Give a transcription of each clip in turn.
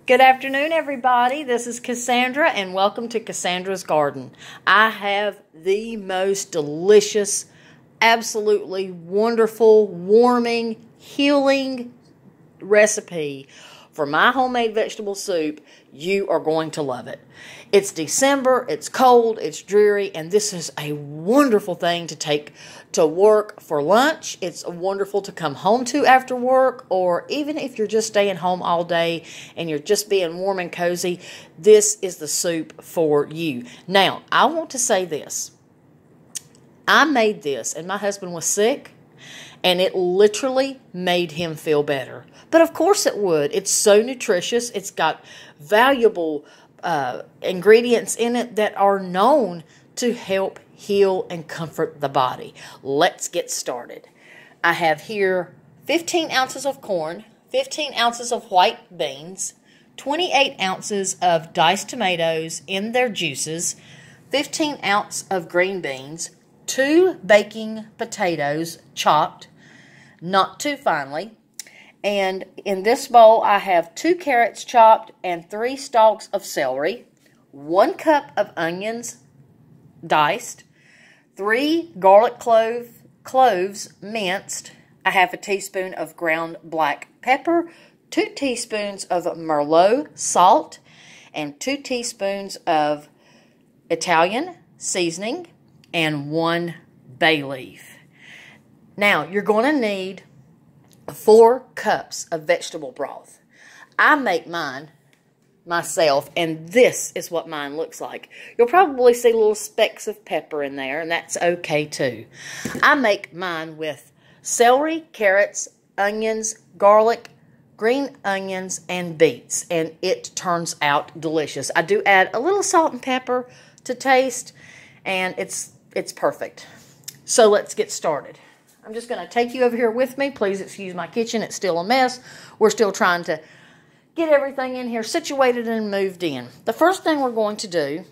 Good afternoon, everybody. This is Cassandra, and welcome to Cassandra's Garden. I have the most delicious, absolutely wonderful, warming, healing recipe for my homemade vegetable soup. You are going to love it. It's December, it's cold, it's dreary, and this is a wonderful thing to take to work for lunch. It's wonderful to come home to after work, or even if you're just staying home all day and you're just being warm and cozy, this is the soup for you. Now, I want to say this. I made this, and my husband was sick, and it literally made him feel better. But of course it would. It's so nutritious. It's got valuable ingredients in it that are known to help heal and comfort the body. Let's get started. I have here 15 ounces of corn, 15 ounces of white beans, 28 ounces of diced tomatoes in their juices, 15 ounces of green beans, 2 baking potatoes chopped, not too finely. And in this bowl, I have 2 carrots chopped and 3 stalks of celery, 1 cup of onions diced, 3 garlic cloves minced, a half a teaspoon of ground black pepper, 2 teaspoons of Merlot Salt, and 2 teaspoons of Italian seasoning, and 1 bay leaf. Now, you're going to need 4 cups of vegetable broth. I make mine myself, and this is what mine looks like. You'll probably see little specks of pepper in there, and that's okay too. I make mine with celery, carrots, onions, garlic, green onions, and beets, and it turns out delicious. I do add a little salt and pepper to taste, and it's perfect. So let's get started. I'm just going to take you over here with me. Please excuse my kitchen. It's still a mess. We're still trying to get everything in here situated and moved in. The first thing we're going to do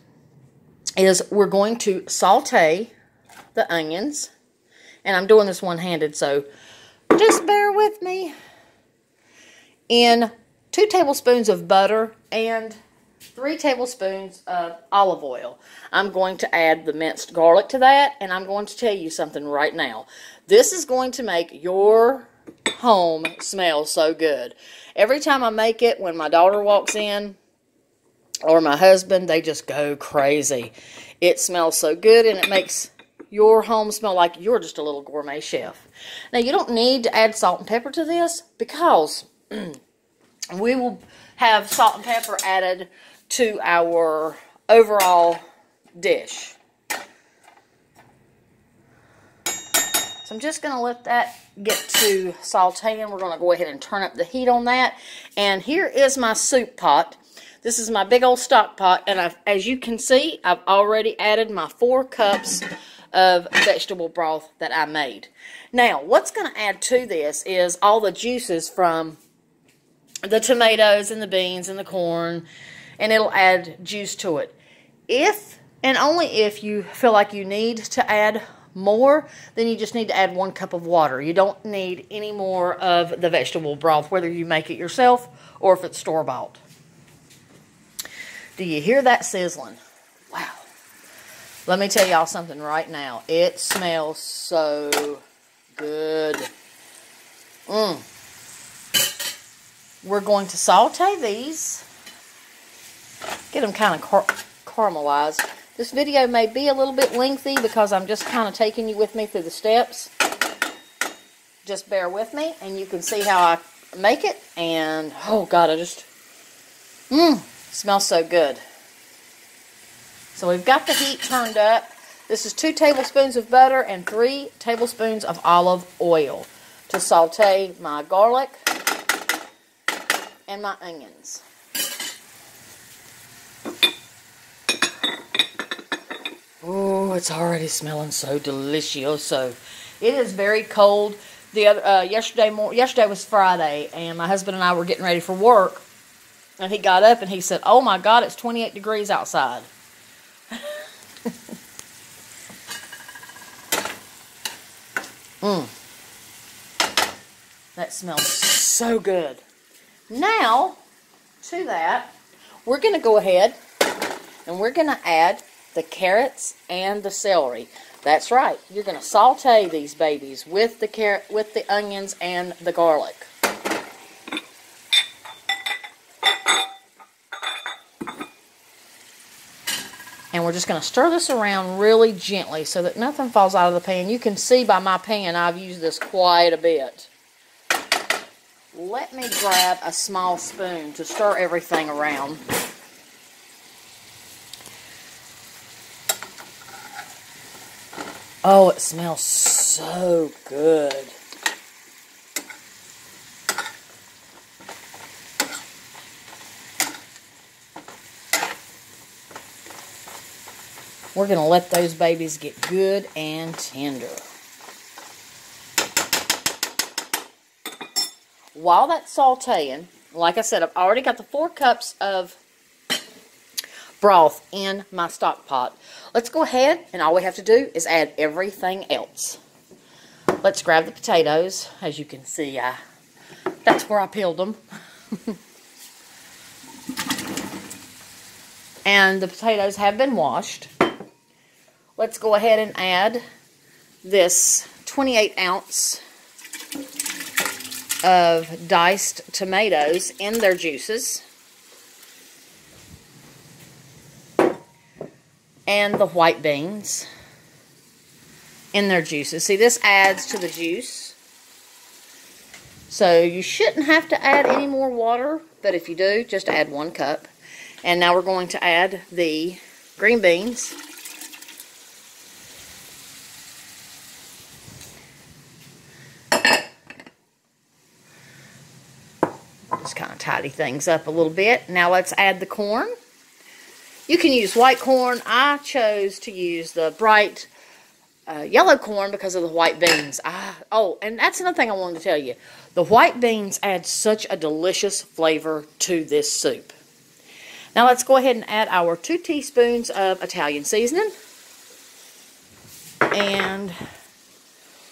is we're going to saute the onions. And I'm doing this one-handed, so just bear with me. In 2 tablespoons of butter and 3 tablespoons of olive oil. I'm going to add the minced garlic to that, and I'm going to tell you something right now. This is going to make your home smell so good. Every time I make it, when my daughter walks in or my husband, they just go crazy. It smells so good, and it makes your home smell like you're just a little gourmet chef. Now, you don't need to add salt and pepper to this because we will have salt and pepper added to our overall dish. So I'm just going to let that get to sauteing. We're going to go ahead and turn up the heat on that. And here is my soup pot. This is my big old stock pot. And as you can see, I've already added my 4 cups of vegetable broth that I made. Now, what's going to add to this is all the juices from the tomatoes and the beans and the corn, and it'll add juice to it. If and only if you feel like you need to add more, then you just need to add 1 cup of water. You don't need any more of the vegetable broth, whether you make it yourself or if it's store-bought. Do you hear that sizzling? Wow. Let me tell y'all something right now. It smells so good. We're going to saute these. Get them kind of caramelized. This video may be a little bit lengthy because I'm just kind of taking you with me through the steps. Just bear with me, and you can see how I make it. And, oh God, it smells so good. So we've got the heat turned up. This is 2 tablespoons of butter and 3 tablespoons of olive oil to saute my garlic and my onions. Oh, it's already smelling so delicious. So it is very cold. Yesterday was Friday, and my husband and I were getting ready for work, and he got up and he said, "Oh my God, it's 28 degrees outside." That smells so good. Now, to that, we're going to go ahead and we're going to add the carrots and the celery. That's right. You're going to saute these babies with the onions and the garlic. And we're just going to stir this around really gently so that nothing falls out of the pan. You can see by my pan I've used this quite a bit. Let me grab a small spoon to stir everything around. Oh, it smells so good. We're going to let those babies get good and tender. While that's sauteing, like I said, I've already got the 4 cups of broth in my stock pot. Let's go ahead, and all we have to do is add everything else. Let's grab the potatoes. As you can see, that's where I peeled them. And the potatoes have been washed. Let's go ahead and add this 28-ounce of diced tomatoes in their juices. And the white beans in their juices. See, this adds to the juice. So you shouldn't have to add any more water, but if you do, just add 1 cup. And now we're going to add the green beans. Just kind of tidy things up a little bit. Now let's add the corn. You can use white corn. I chose to use the bright yellow corn because of the white beans. Oh, and that's another thing I wanted to tell you. The white beans add such a delicious flavor to this soup. Now let's go ahead and add our 2 teaspoons of Italian seasoning. And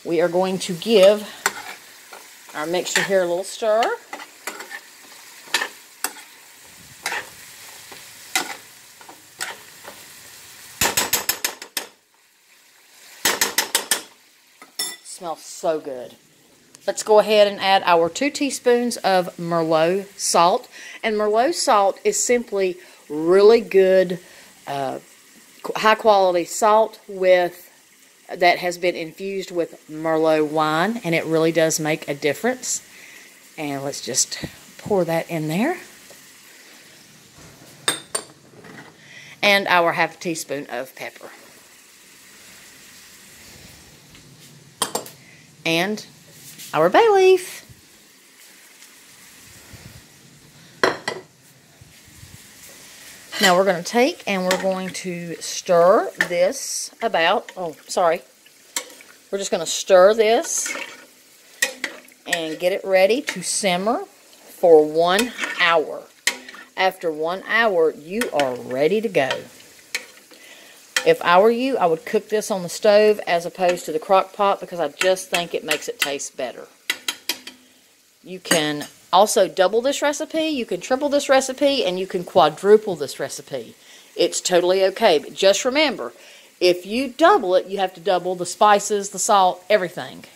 we are going to give our mixture here a little stir. Smells so good. Let's go ahead and add our 2 teaspoons of Merlot Salt. And Merlot Salt is simply really good, high quality salt that has been infused with Merlot wine. And it really does make a difference. And let's just pour that in there. And our half a teaspoon of pepper. And our bay leaf. Now we're going to take and we're going to stir this about, we're just going to stir this and get it ready to simmer for 1 hour. After 1 hour, you are ready to go. If I were you, I would cook this on the stove as opposed to the crock pot because I just think it makes it taste better. You can also double this recipe, you can triple this recipe, and you can quadruple this recipe. It's totally okay, but just remember, if you double it, you have to double the spices, the salt, everything.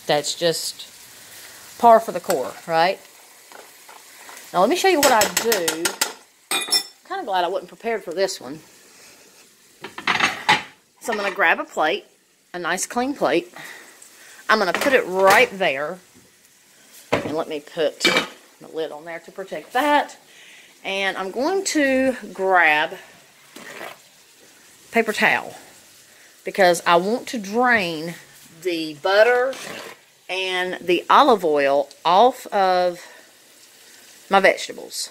That's just par for the course, right? Now let me show you what I do. I'm kind of glad I wasn't prepared for this one. So I'm going to grab a plate, a nice clean plate. I'm going to put it right there. And let me put the lid on there to protect that. And I'm going to grab paper towel because I want to drain the butter and the olive oil off of my vegetables.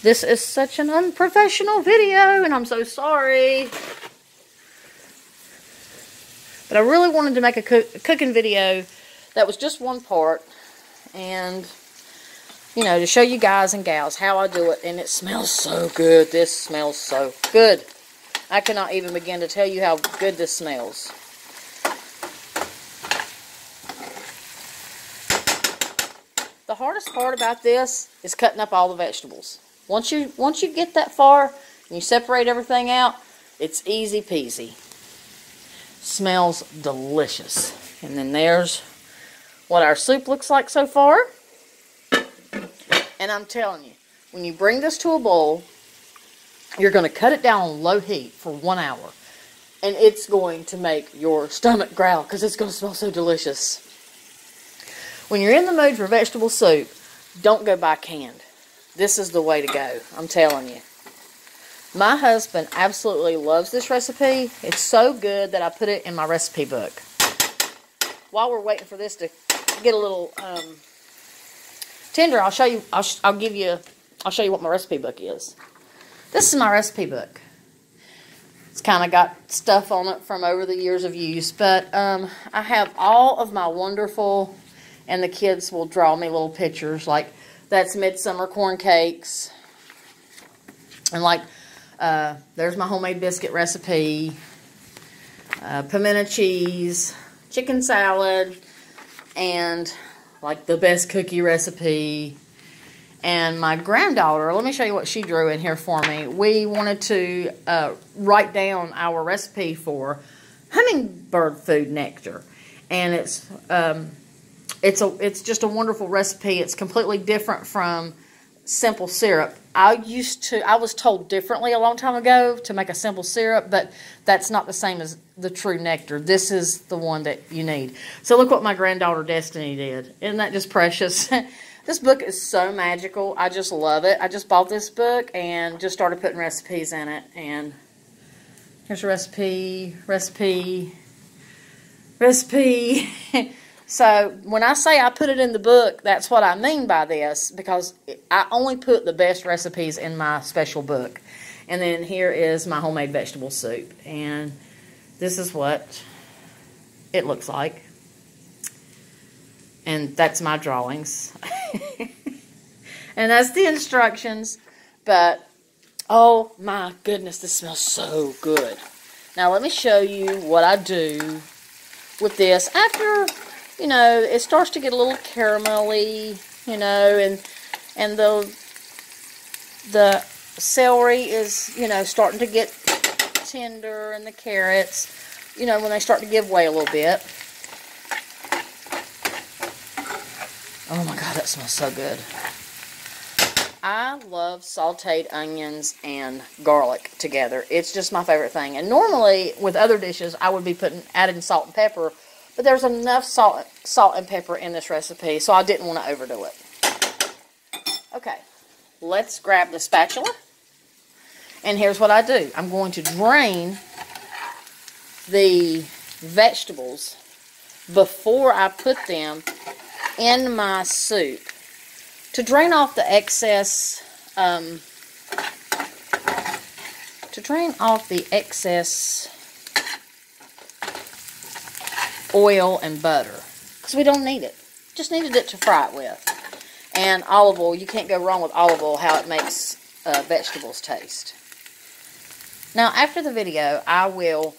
This is such an unprofessional video, and I'm so sorry. But I really wanted to make a cooking video that was just one part. And, you know, to show you guys and gals how I do it. And it smells so good. This smells so good. I cannot even begin to tell you how good this smells. the hardest part about this is cutting up all the vegetables. Once you get that far and you separate everything out, it's easy peasy. Smells delicious. And then there's what our soup looks like so far. And I'm telling you, when you bring this to a boil, you're going to cut it down on low heat for 1 hour. And it's going to make your stomach growl because it's going to smell so delicious. When you're in the mood for vegetable soup, don't go buy canned. This is the way to go, I'm telling you. My husband absolutely loves this recipe. It's so good that I put it in my recipe book. While we're waiting for this to get a little tender, I'll show you what my recipe book is. This is my recipe book. It's kind of got stuff on it from over the years of use, but I have all of my wonderful, and the kids will draw me little pictures, like that's midsummer corn cakes, and like there's my homemade biscuit recipe, pimento cheese, chicken salad, and like the best cookie recipe. And my granddaughter, let me show you what she drew in here for me. We wanted to write down our recipe for hummingbird food nectar, and it's just a wonderful recipe. It's completely different from simple syrup. I was told differently a long time ago to make a simple syrup, but that's not the same as the true nectar. This is the one that you need. So look what my granddaughter Destiny did. Isn't that just precious? This book is so magical. I just love it. I just bought this book and just started putting recipes in it. And here's a recipe. So when I say I put it in the book, that's what I mean by this, because I only put the best recipes in my special book. And then here is my homemade vegetable soup. And this is what it looks like. And that's my drawings. And that's the instructions. But, oh my goodness, this smells so good. Now let me show you what I do with this after, you know, it starts to get a little caramelly, you know, and the celery is, you know, starting to get tender, and the carrots, you know, when they start to give way a little bit. Oh my God, that smells so good. I love sauteed onions and garlic together. It's just my favorite thing. And normally, with other dishes, I would be adding salt and pepper, but there's enough salt and pepper in this recipe, so I didn't want to overdo it. Okay, let's grab the spatula. And here's what I do. I'm going to drain the vegetables before I put them in my soup to drain off the excess oil and butter, because we don't need it. Just needed it to fry it with. And olive oil, you can't go wrong with olive oil, how it makes vegetables taste. Now after the video, I will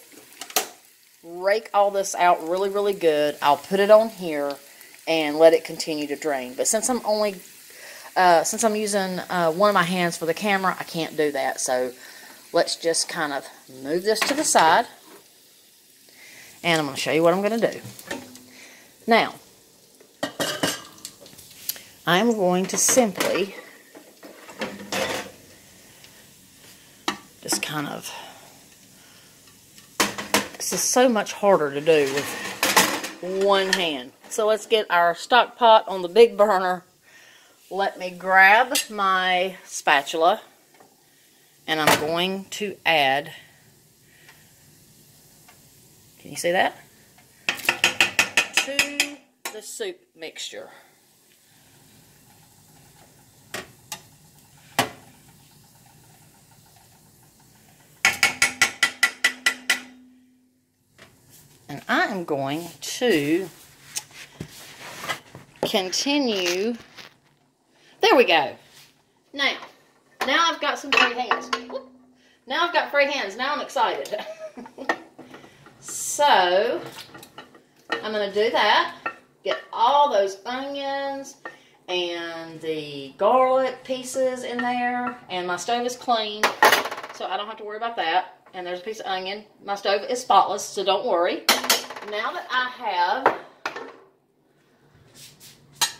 rake all this out really, really good. I'll put it on here and let it continue to drain. But since I'm using one of my hands for the camera, I can't do that. So let's just kind of move this to the side. And I'm going to show you what I'm going to do. Now, I'm going to simply just kind of, this is so much harder to do with one hand. So let's get our stock pot on the big burner. Let me grab my spatula, and I'm going to add, can you see that? To the soup mixture. And I am going to continue. There we go. Now I've got some free hands. Now I've got free hands. Now I'm excited. So I'm going to do that. Get all those onions and the garlic pieces in there. And my stove is clean, so I don't have to worry about that. And there's a piece of onion. My stove is spotless, so don't worry. Now that I have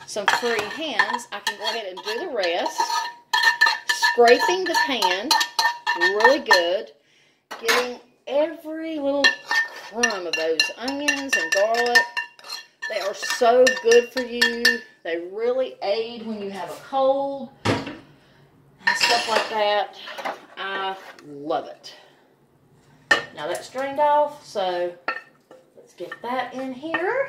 some free hands, I can go ahead and do the rest. Scraping the pan really good. Getting every little crumb of those onions and garlic. They are so good for you. They really aid when you have a cold and stuff like that. I love it. Now that's drained off, so let's get that in here.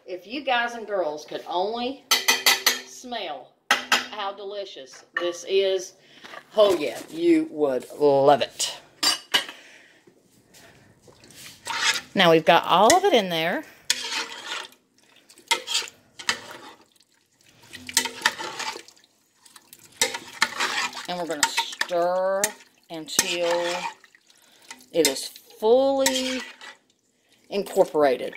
If you guys and girls could only smell how delicious this is, oh yeah, you would love it. Now we've got all of it in there. And we're going to stir until it is fully incorporated.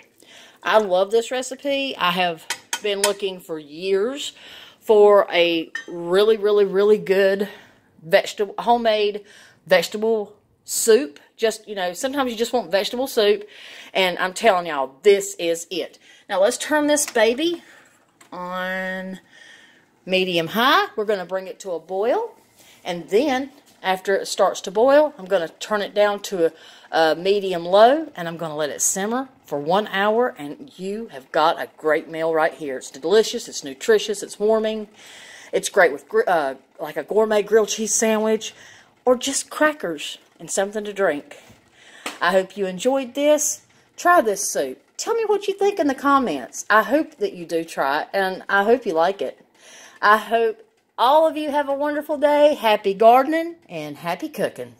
I love this recipe. I have been looking for years for a really, really, really good homemade vegetable soup. Just, you know, sometimes you just want vegetable soup. And I'm telling y'all, this is it. Now let's turn this baby on medium high. We're going to bring it to a boil. And then, after it starts to boil, I'm going to turn it down to a medium low, and I'm going to let it simmer for 1 hour, and you have got a great meal right here. It's delicious, it's nutritious, it's warming. It's great with like a gourmet grilled cheese sandwich, or just crackers and something to drink. I hope you enjoyed this. Try this soup. Tell me what you think in the comments. I hope that you do try it, and I hope you like it. I hope all of you have a wonderful day. Happy gardening and happy cooking.